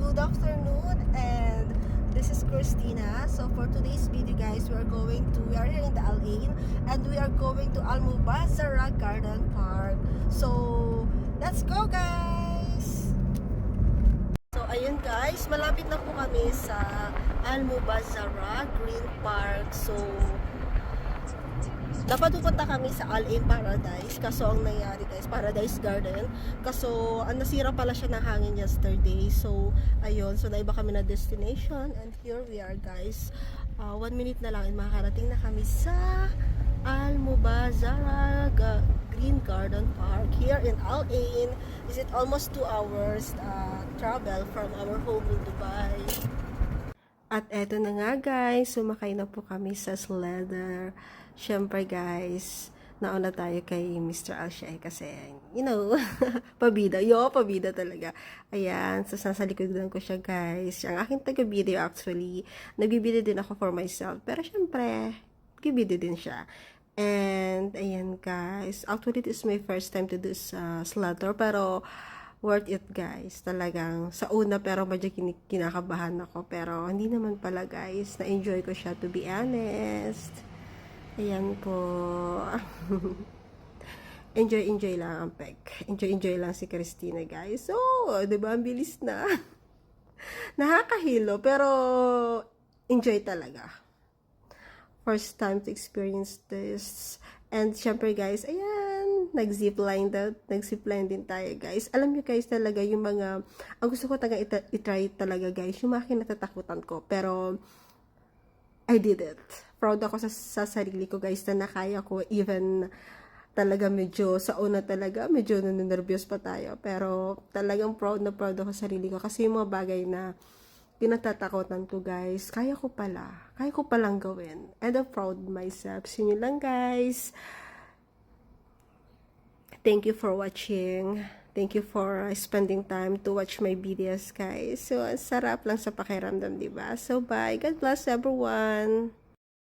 good afternoon, and this is Christina. So for today's video guys, we are here in the Al-Ain and we are going to Al Mubazzara Garden Park. So let's go guys! So ayun guys, malapit na po kami sa Al Mubazzara Green Park. So dapat pupunta kami sa Al-Ain Paradise, kaso ang nangyari guys, Paradise Garden, kaso nasira pala siya ng hangin yesterday. So ayun, so naiba kami na destination, and here we are guys. 1 minute na lang and makakarating na kami sa Al Mubazzara Green Garden Park here in Al-Ain. Is it almost 2 hours travel from our home in Dubai. At eto na nga guys, sumakay na po kami sa sledder. Syempre guys, nauna tayo kay Mr. Alshay kasi, you know, pabida. Pabida talaga. Ayan, so nasa likodan ko siya guys. Ang aking taga-video actually, nagbibideo din ako for myself. Pero syempre, nagbibideo din siya. And, ayan guys, actually this is my first time to do sledder, pero worth it guys, talagang sa una pero medyo kinakabahan ako, pero hindi naman pala guys, na-enjoy ko siya to be honest. Ayan po. enjoy lang ang peg. Enjoy lang si Christina guys. So, diba, ang bilis na. Nakakahilo, pero enjoy talaga. First time to experience this. And syempre guys, ayan, nag-zipline din tayo guys. Alam nyo guys talaga yung mga, ang gusto ko talaga itry talaga guys, yung mga kinatatakutan ko. Pero, I did it. Proud ako sa sarili ko guys na nakaya ko, even talaga medyo, sa una talaga, medyo nervous pa tayo. Pero, talagang proud ako sa sarili ko. Kasi yung mga bagay na kinatatakutan ko guys, kaya ko palang gawin. And I'm proud myself. So yun lang guys. Thank you for watching. Thank you for spending time to watch my videos guys. So, ang sarap lang sa pakiramdam, diba? So, bye. God bless everyone.